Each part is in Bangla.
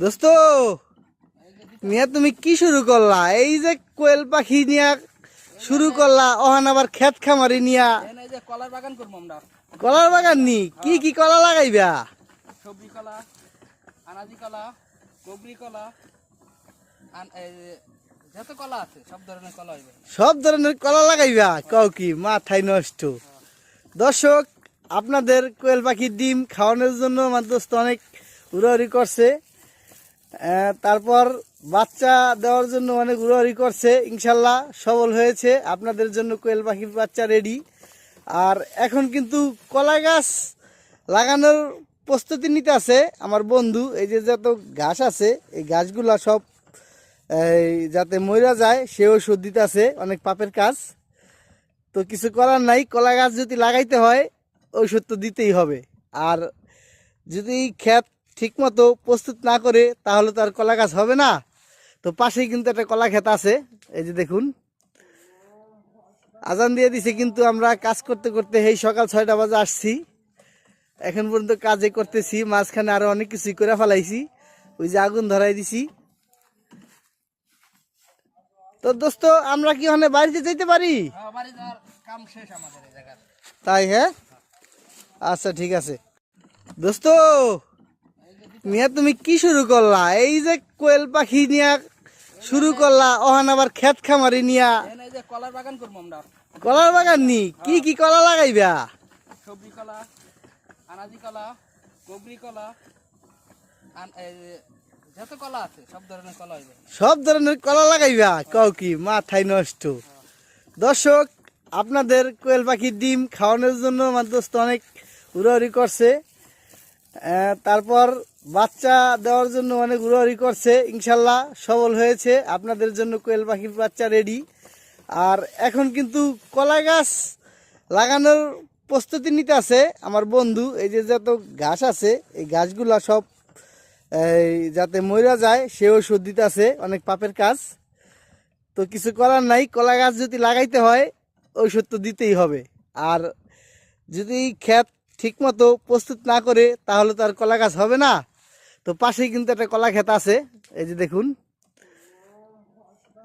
দোস্ত মিয়া তুমি কি শুরু করলা? এই যে কোয়েল পাখি নিয়া শুরু করলা, ওহান আবার ক্ষেত খামারি নিয়া এই যে কলার বাগান করবো আমরা। কলার বাগান নি কি কি কলা লাগাইবা? সবজি কলা, আনাজি কলা, কবরি কলা, এই যে যত কলা আছে সব ধরনের কলা হইবে। সব ধরনের কলা লাগাইবা? কও কি মাথায় নষ্ট। দর্শক, আপনাদের কোয়েল পাখির ডিম খাওয়ানোর জন্য আমার দোস্ত অনেক উড়াউড়ি করছে, তারপর বাচ্চা দেওয়ার জন্য অনেক উড়াউড়ি করছে। ইনশাল্লাহ সফল হয়েছে, আপনাদের জন্য কোয়েল পাখির বাচ্চা রেডি। আর এখন কিন্তু কলা গাছ লাগানোর প্রস্তুতি নিতে আছে আমার বন্ধু। এই যে যত ঘাস আছে এই ঘাসগুলা সব এই যাতে মইরা যায় সে ওষুধ দিতে আছে, অনেক পাপের কাজ। তো কিছু করার নাই, কলা গাছ যদি লাগাইতে হয় ওষুধ তো দিতেই হবে। আর যদি ক্ষেত ঠিকমতো প্রস্তুত না করে তাহলে তো আর কলা গাছ হবে না। তো পাশেই কিন্তু একটা কলা ক্ষেত আছে, এই যে দেখুন আজান দিয়ে দিছে, কিন্তু আমরা কাজ করতে করতে এই সকাল 6টা বাজে আসছি, এখন পর্যন্ত কাজে করতেছি। মাঝখানে আরো অনেক কিছুই করে ফেলাইছি, ওই যে আগুন ধরাই দিছি। তো দোস্ত আমরা কি ওখানে বাড়িতে যেতে পারি? বাড়ি যাওয়ার কাম শেষ আমাদের এই জায়গার। তাই? হ্যাঁ, আচ্ছা ঠিক আছে। দোস্ত মিয়া তুমি কি শুরু করলা? এই যে কোয়েল পাখি নিয়া শুরু করলা, ওহান আবার ক্ষেত খামারি নিয়া এই যে কলার বাগান করবো আমরা। কলার বাগান নি কি কি কলা লাগাইবা? সবজি কলা, আনাজি কলা, কবরি কলা, এই যে যত কলা আছে সব ধরনের কলা হইবে। সব ধরনের কলা লাগাইবা? কও কি মাথায় নষ্ট। দর্শক, আপনাদের কোয়েল পাখির ডিম খাওয়ানোর জন্য আমার দোস্ত অনেক উড়াউড়ি করছে, তারপর বাচ্চা দেওয়ার জন্য অনেক উড়াউড়ি করছে। ইনশাল্লাহ সফল হয়েছে, আপনাদের জন্য কোয়েল পাখির বাচ্চা রেডি। আর এখন কিন্তু কলা গাছ লাগানোর প্রস্তুতি নিতে আছে আমার বন্ধু। এই যে যত ঘাস আছে এই ঘাসগুলা সব এই যাতে মইরা যায় সে ওষুধ দিতে আছে, অনেক পাপের কাজ। তো কিছু করার নাই, কলা গাছ যদি লাগাইতে হয় ওষুধ তো দিতেই হবে। আর যদি ক্ষেত ঠিকমতো প্রস্তুত না করে তাহলে তো আর কলা গাছ হবে না। তো পাশেই কিন্তু একটা কলা ক্ষেত আছে, এই যে দেখুন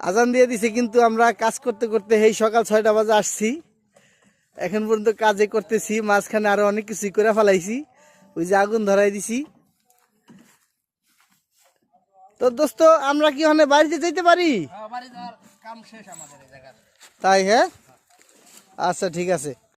আজান দিয়ে দিছে, কিন্তু আমরা কাজ করতে করতে এই সকাল 6টা বাজে আসছি, এখন পর্যন্ত কাজে করতেছি। মাঝখানে আরো অনেক কিছুই করে ফেলাইছি, ওই যে আগুন ধরাই দিছি। তো দোস্ত আমরা কি ওখানে বাড়িতে যেতে পারি? বাড়ি যাওয়ার কাম শেষ আমাদের এই জায়গার। তাই? হ্যাঁ, আচ্ছা ঠিক আছে।